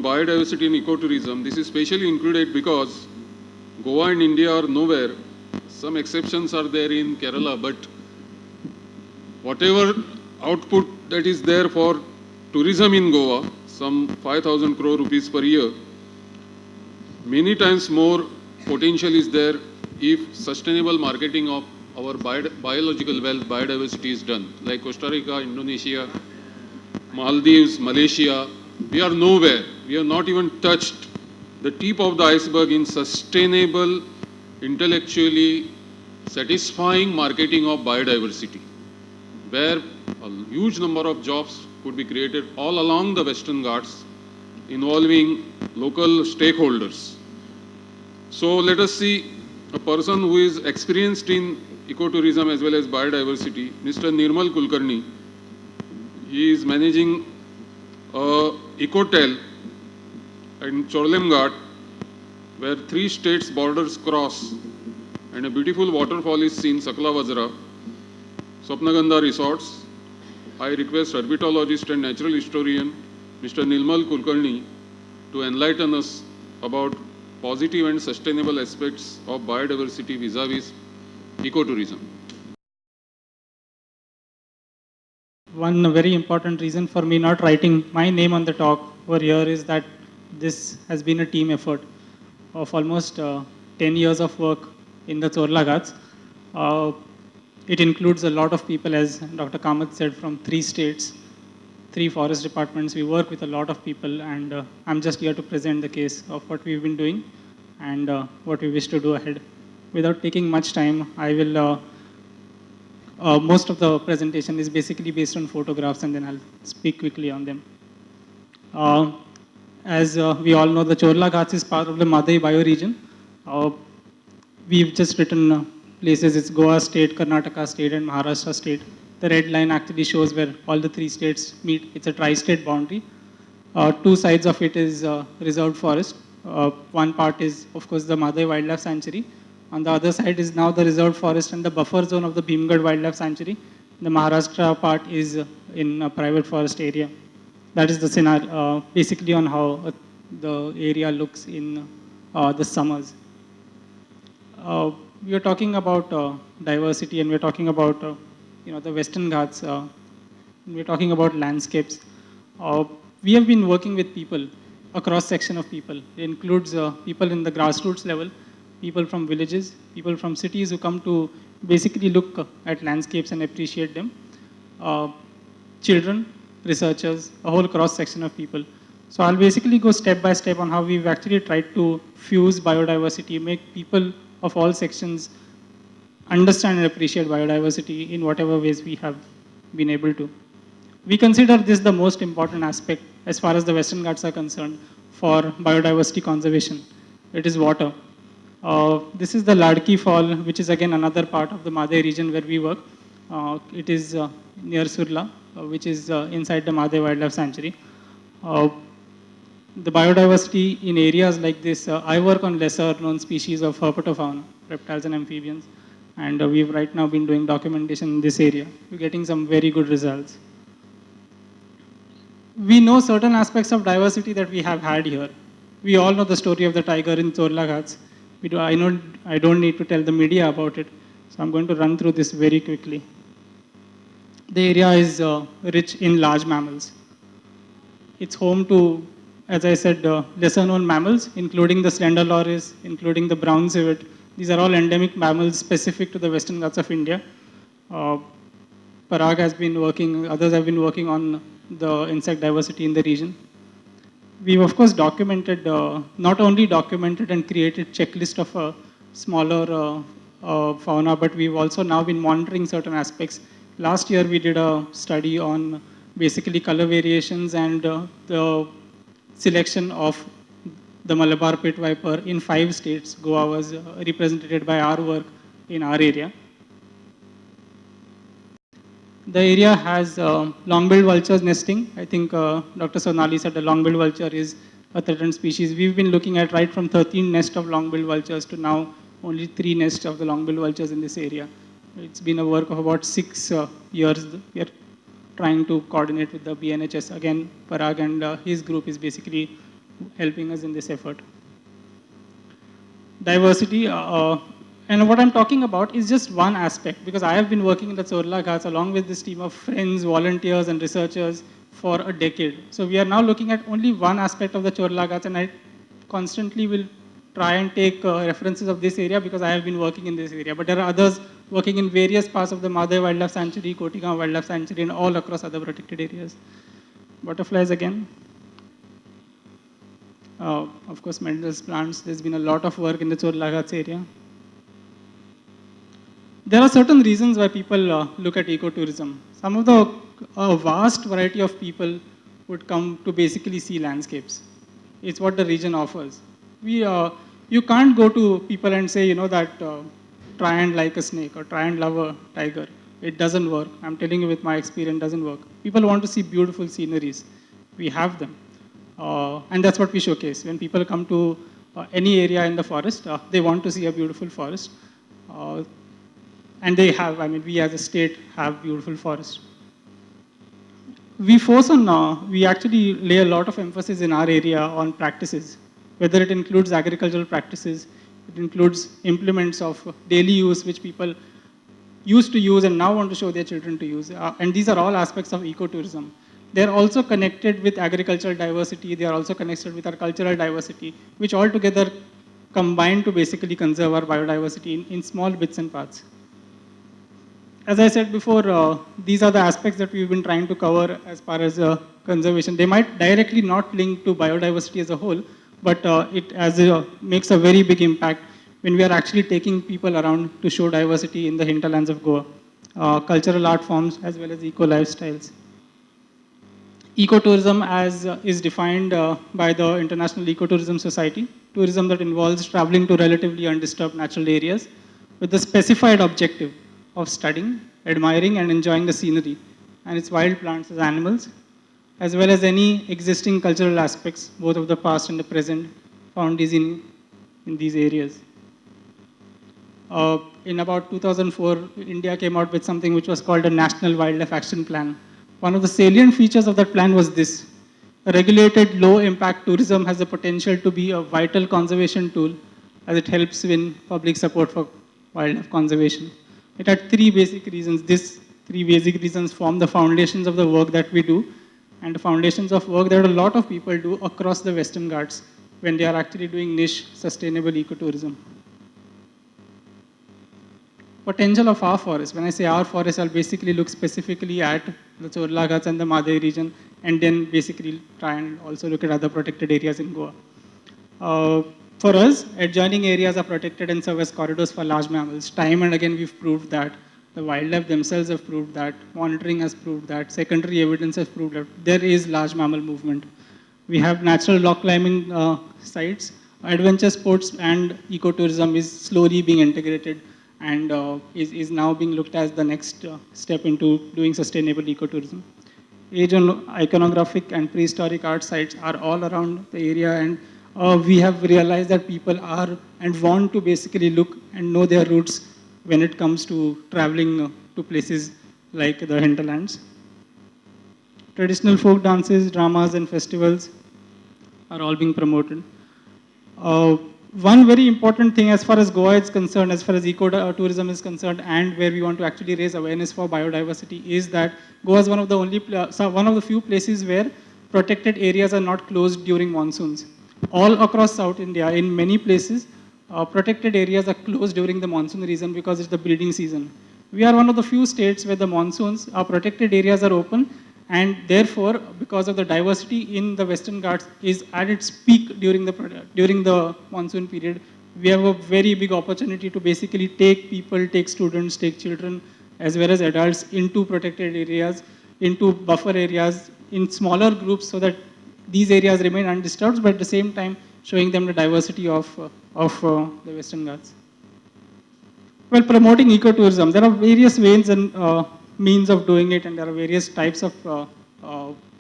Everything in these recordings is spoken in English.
biodiversity and ecotourism, this is specially included because Goa and India are nowhere. Some exceptions are there in Kerala, but whatever output that is there for tourism in Goa, some 5,000 crore rupees per year, many times more potential is there if sustainable marketing of our biological wealth, biodiversity is done. Like Costa Rica, Indonesia, Maldives, Malaysia, we are nowhere. We have not even touched the tip of the iceberg in sustainable, intellectually satisfying marketing of biodiversity, where a huge number of jobs could be created all along the Western Ghats involving local stakeholders. So let us see a person who is experienced in ecotourism as well as biodiversity, Mr. Nirmal Kulkarni. He is managing a ecotel in Chorlem Ghat, where 3 states borders cross and a beautiful waterfall is seen, Sakla Vajra, Swapnagandha Resorts. I request herpetologist and natural historian Mr. Nirmal Kulkarni to enlighten us about positive and sustainable aspects of biodiversity vis-a-vis ecotourism. One very important reason for me not writing my name on the talk over here is that this has been a team effort of almost 10 years of work in the Chorla Ghats. It includes a lot of people, as Dr. Kamath said, from 3 states, 3 forest departments. We work with a lot of people, and I'm just here to present the case of what we've been doing and what we wish to do ahead. Without taking much time, I will most of the presentation is basically based on photographs, and then I'll speak quickly on them. As we all know, the Chorla Ghats is part of the Madai bioregion. We've just written places, it's Goa state, Karnataka state, and Maharashtra state. The red line actually shows where all the 3 states meet. It's a tri-state boundary. 2 sides of it is reserved forest. One part is, of course, the Madai Wildlife Sanctuary. On the other side is now the reserved forest and the buffer zone of the Bhimgad Wildlife Sanctuary. The Maharashtra part is in a private forest area. That is the scenario, basically on how the area looks in the summers. We are talking about diversity, and we're talking about the Western Ghats. We're talking about landscapes. We have been working with people, a cross section of people. It includes people in the grassroots level, people from villages, people from cities who come to basically look at landscapes and appreciate them. Children, researchers, a whole cross section of people. So I'll basically go step by step on how we've actually tried to fuse biodiversity, make people of all sections understand and appreciate biodiversity in whatever ways we have been able to. We consider this the most important aspect as far as the Western Ghats are concerned for biodiversity conservation. It is water. This is the Ladki Fall, which is again another part of the Madai region where we work. It is near Surla, which is inside the Madai Wildlife Sanctuary. The biodiversity in areas like this, I work on lesser known species of herpetofauna, reptiles and amphibians, and we've right now been doing documentation in this area. We're getting some very good results. We know certain aspects of diversity that we have had here. We all know the story of the tiger in Chorla Ghats. I don't need to tell the media about it, so I'm going to run through this very quickly. The area is rich in large mammals. It's home to, as I said, lesser known mammals, including the slender loris, including the brown civet. These are all endemic mammals specific to the Western Ghats of India. Parag has been working, others have been working on the insect diversity in the region. We've of course documented, not only documented and created checklist of a smaller fauna, but we've also now been monitoring certain aspects. Last year we did a study on basically color variations and the selection of the Malabar pit viper in 5 states. Goa was represented by our work in our area. The area has long-billed vultures nesting. I think Dr. Sonali said the long-billed vulture is a threatened species. We've been looking at right from 13 nests of long-billed vultures to now only 3 nests of the long-billed vultures in this area. It's been a work of about 6 years. We are trying to coordinate with the BNHS. Again, Parag and his group is basically helping us in this effort. Diversity, and what I'm talking about is just one aspect, because I have been working in the Chorla Ghats along with this team of friends, volunteers, and researchers for a decade. So we are now looking at only one aspect of the Chorla Ghats, and I constantly will try and take references of this area because I have been working in this area. But there are others working in various parts of the Madhya Wildlife Sanctuary, Kotigaon Wildlife Sanctuary, and all across other protected areas. Butterflies again. Of course, Mendel's plants. There's been a lot of work in the Chorla Ghats area. There are certain reasons why people look at ecotourism. Some of the vast variety of people would come to basically see landscapes. It's what the region offers. You can't go to people and say, that try and like a snake or try and love a tiger. It doesn't work. I'm telling you with my experience, it doesn't work. People want to see beautiful sceneries. We have them. And that's what we showcase. When people come to any area in the forest, they want to see a beautiful forest. And they have, we as a state have beautiful forests. We we actually lay a lot of emphasis in our area on practices, whether it includes agricultural practices, it includes implements of daily use which people used to use and now want to show their children to use. And these are all aspects of ecotourism. They're also connected with agricultural diversity, they are also connected with our cultural diversity, which all together combine to basically conserve our biodiversity in small bits and parts. As I said before, these are the aspects that we've been trying to cover as far as conservation. They might directly not link to biodiversity as a whole, but it makes a very big impact when we are actually taking people around to show diversity in the hinterlands of Goa, cultural art forms as well as eco lifestyles. Ecotourism is defined by the International Ecotourism Society, tourism that involves traveling to relatively undisturbed natural areas with the specified objective of studying, admiring, and enjoying the scenery and its wild plants and animals, as well as any existing cultural aspects, both of the past and the present, found in these areas. In about 2004, India came out with something which was called a National Wildlife Action Plan. One of the salient features of that plan was this: a regulated, low-impact tourism has the potential to be a vital conservation tool as it helps win public support for wildlife conservation. It had three basic reasons. These three basic reasons form the foundations of the work that we do and the foundations of work that a lot of people do across the Western Ghats when they are actually doing niche sustainable ecotourism. Potential of our forest. When I say our forest, I'll basically look specifically at the Chorla Ghats and the Madhya region, and then basically try and also look at other protected areas in Goa. For us, adjoining areas are protected and serve as corridors for large mammals. Time and again, we've proved that. The wildlife themselves have proved that. Monitoring has proved that. Secondary evidence has proved that there is large mammal movement. We have natural rock climbing sites. Adventure sports and ecotourism is slowly being integrated and is now being looked as the next step into doing sustainable ecotourism. Age and iconographic and prehistoric art sites are all around the area, and we have realized that people are and want to basically look and know their roots when it comes to traveling to places like the hinterlands. Traditional folk dances, dramas, and festivals are all being promoted. One very important thing as far as Goa is concerned, as far as ecotourism is concerned, and where we want to actually raise awareness for biodiversity, is that Goa is one of the few places where protected areas are not closed during monsoons. All across South India, in many places, protected areas are closed during the monsoon season because it's the breeding season. We are one of the few states where the monsoons, our protected areas are open, and therefore, because of the diversity in the Western Ghats is at its peak during the monsoon period, we have a very big opportunity to basically take people, take students, take children, as well as adults into protected areas, into buffer areas, in smaller groups so that these areas remain undisturbed, but at the same time showing them the diversity of the Western Ghats. Well, promoting ecotourism, there are various ways and means of doing it, and there are various types of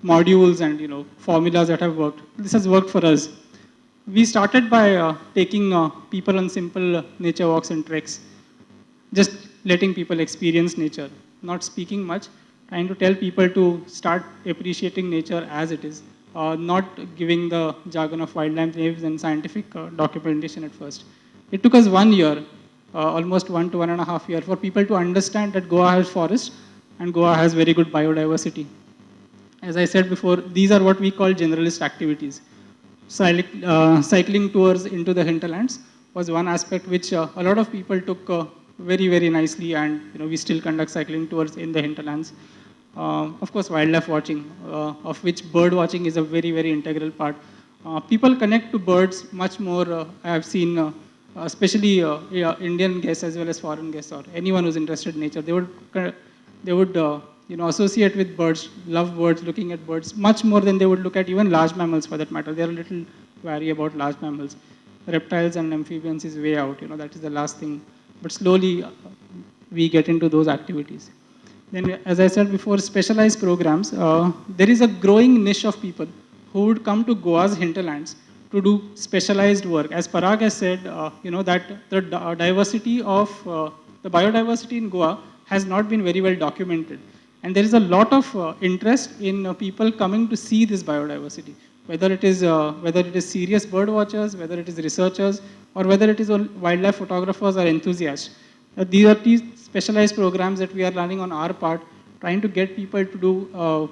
modules and formulas that have worked. This has worked for us. We started by taking people on simple nature walks and treks, just letting people experience nature, not speaking much, trying to tell people to start appreciating nature as it is. not giving the jargon of wildlife names and scientific documentation at first. It took us 1 year, almost 1 to 1.5 years, for people to understand that Goa has forests and Goa has very good biodiversity. As I said before, these are what we call generalist activities. Cycling tours into the hinterlands was one aspect which a lot of people took very, very nicely, and we still conduct cycling tours in the hinterlands. Of course, wildlife watching, of which bird watching is a very, very integral part. People connect to birds much more. I have seen, especially yeah, Indian guests as well as foreign guests, or anyone who's interested in nature. They would associate with birds, love birds, looking at birds much more than they would look at even large mammals, for that matter. They're a little wary about large mammals. Reptiles and amphibians is way out. That is the last thing. But slowly, we get into those activities. Then, as I said before, specialized programs. There is a growing niche of people who would come to Goa's hinterlands to do specialized work. As Parag has said, that the diversity of the biodiversity in Goa has not been very well documented. And there is a lot of interest in people coming to see this biodiversity, whether it is serious bird watchers, whether it is researchers, or whether it is wildlife photographers or enthusiasts. These are these specialized programs that we are running on our part, trying to get people to do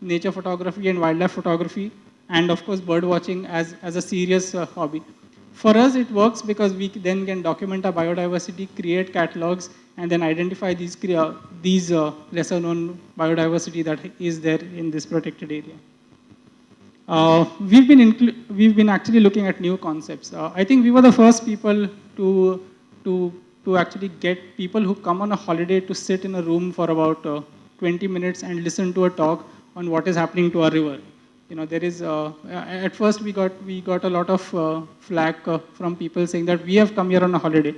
nature photography and wildlife photography, and of course bird watching as a serious hobby. For us, it works because we then can document our biodiversity, create catalogs, and then identify these lesser-known biodiversity that is there in this protected area. We've been actually looking at new concepts. I think we were the first people to actually get people who come on a holiday to sit in a room for about 20 minutes and listen to a talk on what is happening to our river. There is at first we got a lot of flack from people saying that we have come here on a holiday.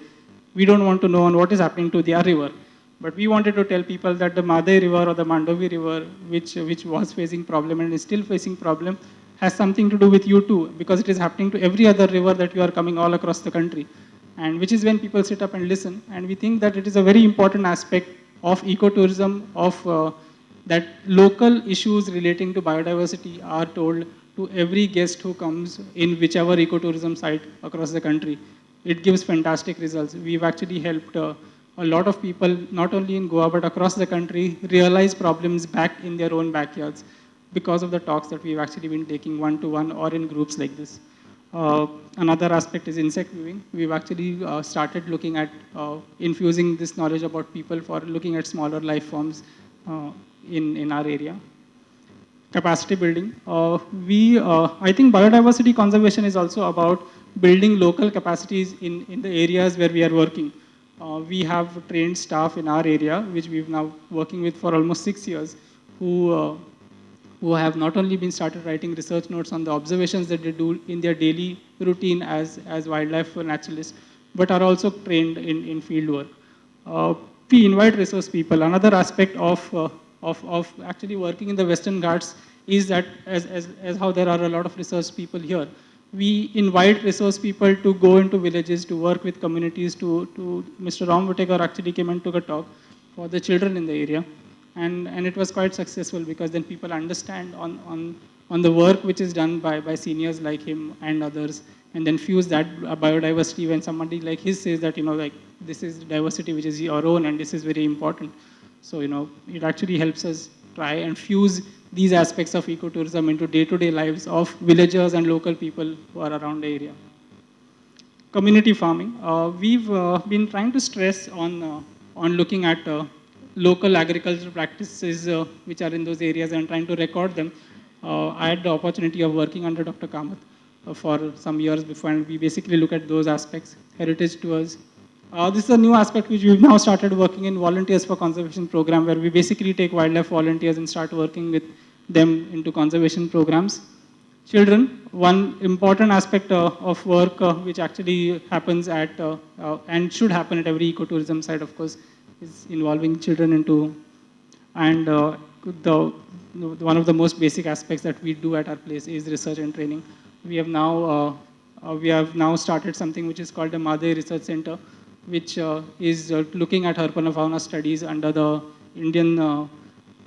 We don't want to know on what is happening to their river. But we wanted to tell people that the Madai River or the Mandovi River, which was facing problem and is still facing problem, has something to do with you too, because it is happening to every other river that you are coming all across the country. And which is when people sit up and listen. And we think that it is a very important aspect of ecotourism, of that local issues relating to biodiversity are told to every guest who comes in whichever ecotourism site across the country. It gives fantastic results. We've actually helped a lot of people, not only in Goa, but across the country, realize problems back in their own backyards because of the talks that we've actually been taking one-to-one or in groups like this. Another aspect is insect viewing. We've actually started looking at infusing this knowledge about people for looking at smaller life forms in our area. Capacity building. I think biodiversity conservation is also about building local capacities in the areas where we are working. We have trained staff in our area, which we've now working with for almost 6 years, who have not only been started writing research notes on the observations that they do in their daily routine as wildlife naturalists, but are also trained in field work. We invite resource people. Another aspect of actually working in the Western Ghats is that as how there are a lot of resource people here, we invite resource people to go into villages, to work with communities, Mr. Ram Vutekar actually came and took a talk for the children in the area. And it was quite successful because then people understand on the work which is done by seniors like him and others, and then fuse that biodiversity when somebody like his says that, like this is diversity which is your own and this is very important. So, it actually helps us try and fuse these aspects of ecotourism into day-to-day lives of villagers and local people who are around the area. Community farming. We've been trying to stress on looking at local agricultural practices which are in those areas and trying to record them. I had the opportunity of working under Dr. Kamath for some years before, and we basically look at those aspects. Heritage tours. This is a new aspect which we've now started working in Volunteers for Conservation program, where we basically take wildlife volunteers and start working with them into conservation programs. Children, one important aspect of work which actually happens at and should happen at every ecotourism site, of course, is involving children into, and one of the most basic aspects that we do at our place is research and training. We have now started something which is called the Madai Research Center, which is looking at herpetofauna studies under the Indian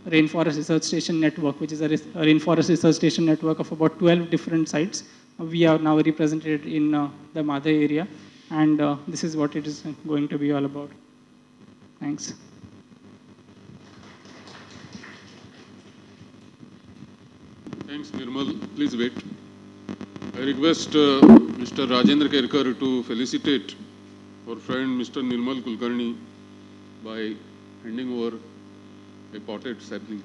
Rainforest Research Station Network, which is a rainforest research station network of about 12 different sites. We are now represented in the Madhe area, and this is what it is going to be all about. Thanks. Thanks, Nirmal. Please wait. I request Mr. Rajendra Kerkar to felicitate our friend Mr. Nirmal Kulkarni by handing over a potted sapling.